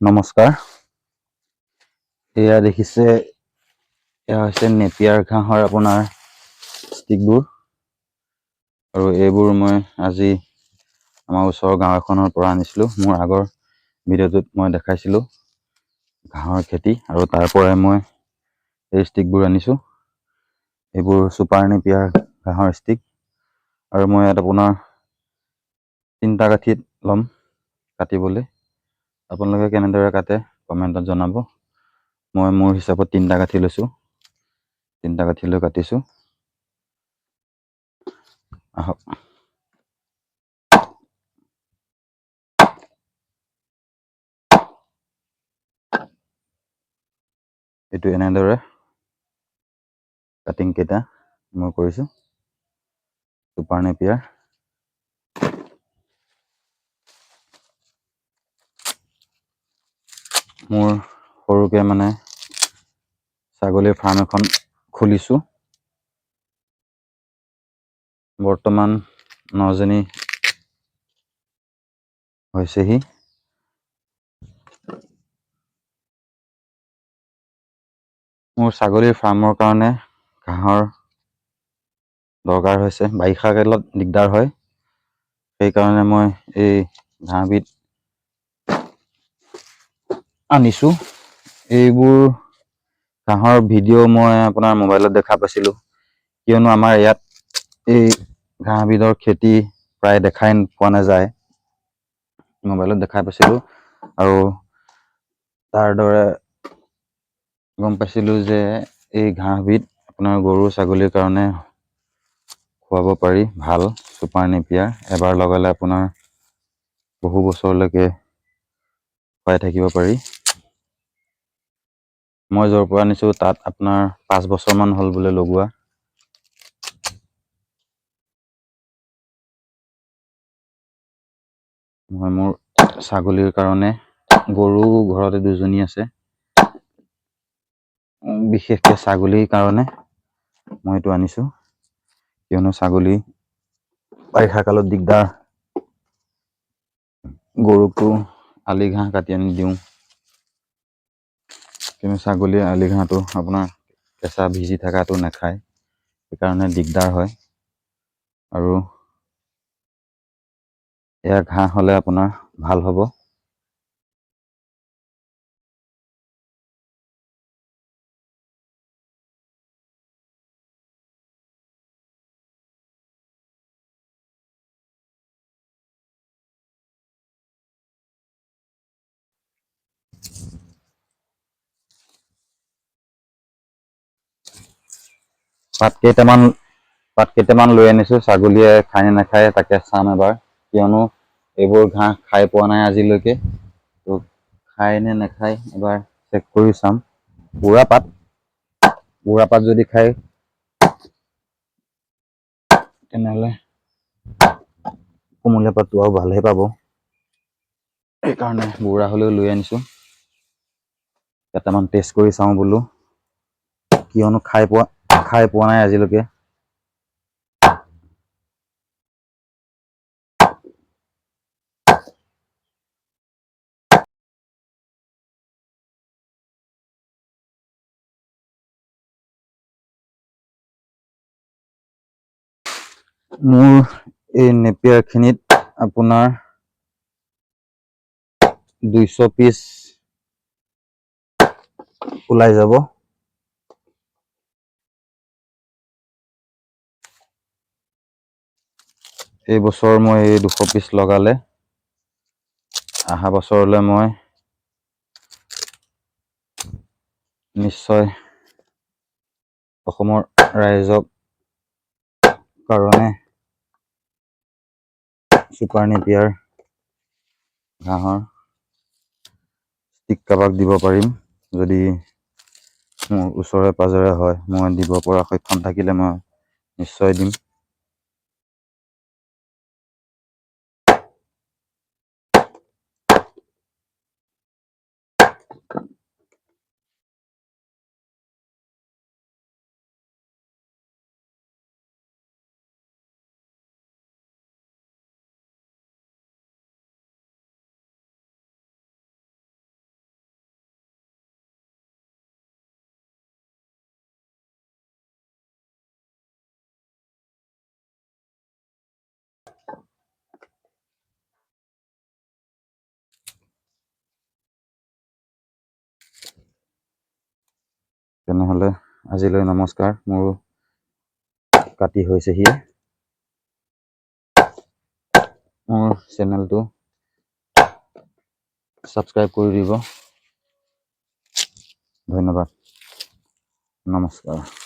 নমস্কাৰ। এয়া দেখিছে, এয়া হৈছে নেপিয়াৰ ঘাঁহৰ আপোনাৰ ষ্টিকবোৰ, আৰু এইবোৰ মই আজি আমাৰ ওচৰৰ গাঁও এখনৰ পৰা আনিছিলোঁ। মোৰ আগৰ ভিডিঅ'টোত মই দেখাইছিলোঁ ঘাঁহৰ খেতি, আৰু তাৰ পৰাই মই এই ষ্টিকবোৰ আনিছোঁ। এইবোৰ চুপাৰ নেপিয়াৰ ঘাঁহৰ ষ্টিক, আৰু মই ইয়াত আপোনাৰ 3টা কাঠিত ল'ম কাটিবলৈ। আপোনালোকে কেনেদৰে কাটে কমেণ্টত জনাব। মই মোৰ হিচাপত 3টা কাঠি লৈছোঁ, 3টা কাঠি লৈ কাটিছোঁ। আহক। এইটো এনেদৰে কাটিং কেইটা মই কৰিছোঁ চুপাৰ নেপিয়াৰ। মোৰ সৰুকৈ মানে ছাগলীৰ ফাৰ্ম এখন খুলিছোঁ। বৰ্তমান 9জনী হৈছেহি। মোৰ ছাগলীৰ ফাৰ্মৰ কাৰণে ঘাঁহৰ দৰকাৰ হৈছে। বাৰিষা কালত দিগদাৰ হয়, সেইকাৰণে মই এই ঘাঁহবিধ আনিছোঁ। এইবোৰ ঘাঁহৰ ভিডিঅ' মই আপোনাৰ মোবাইলত দেখা পাইছিলোঁ, কিয়নো আমাৰ ইয়াত এই ঘাঁহবিধৰ খেতি প্ৰায় দেখাই পোৱা নাযায়। মোবাইলত দেখাই পাইছিলোঁ, আৰু তাৰ দৰে গম পাইছিলোঁ যে এই ঘাঁহবিধ আপোনাৰ গৰু ছাগলীৰ কাৰণে খুৱাব পাৰি, ভাল চুপাৰ নেপিয়াৰ। এবাৰ লগালে আপোনাৰ বহু বছৰলৈকে খুৱাই থাকিব পাৰি। মই য'ৰ পৰা আনিছোঁ তাত আপোনাৰ 5 বছৰমান হ'ল বোলে লগোৱা। মই মোৰ ছাগলীৰ কাৰণে, গৰু ঘৰতে 2জনী আছে, বিশেষকৈ ছাগলীৰ কাৰণে মই এইটো আনিছোঁ, কিয়নো ছাগলী বাৰিষা কালত দিগদাৰ। গৰুকটো আলি ঘাঁহ কাটি আনি দিওঁ, কিন্তু ছাগলীয়ে আলি ঘাঁহটো আপোনাৰ কেঁচা ভিজি থকাটো নাখায়, সেইকাৰণে দিগদাৰ হয়। আৰু এয়া ঘাঁহ হ'লে আপোনাৰ ভাল হ'ব। পাত কেইটামান লৈ আনিছোঁ, ছাগলীয়ে খাই নে নাখায় তাকে চাম এবাৰ, কিয়নো এইবোৰ ঘাঁহ খাই পোৱা নাই আজিলৈকে। তো খাই নে নাখায় এবাৰ চেক কৰি চাম। বুঢ়া পাত যদি খায় তেনেহ'লে কুমলীয়া পাতটো আৰু ভালহে পাব। সেইকাৰণে বুঢ়া হ'লেও লৈ আনিছোঁ, কেইটামান টেষ্ট কৰি চাওঁ বোলো, কিয়নো খাই পোৱা নাই আজিলৈকে। মোৰ এই নেপিয়াৰ খিনিত আপোনাৰ 200 পিচ ওলাই যাব। এই বছৰ মই এই 200 পিচ লগালে, অহা বছৰলৈ মই নিশ্চয় অসমৰ ৰাইজক কাৰণে চুপাৰ নেপিয়াৰ ঘাঁহৰ ষ্টিক কাবাক দিব পাৰিম। যদি মোৰ ওচৰে পাজৰে হয়, মই দিব পৰা সক্ষম থাকিলে মই নিশ্চয় দিম। তেনেহ'লে আজিলৈ নমস্কাৰ। মোৰো কাটি হৈছেহি। মোৰ চেনেলটো ছাবস্ক্ৰাইব কৰি দিব। ধন্যবাদ, নমস্কাৰ।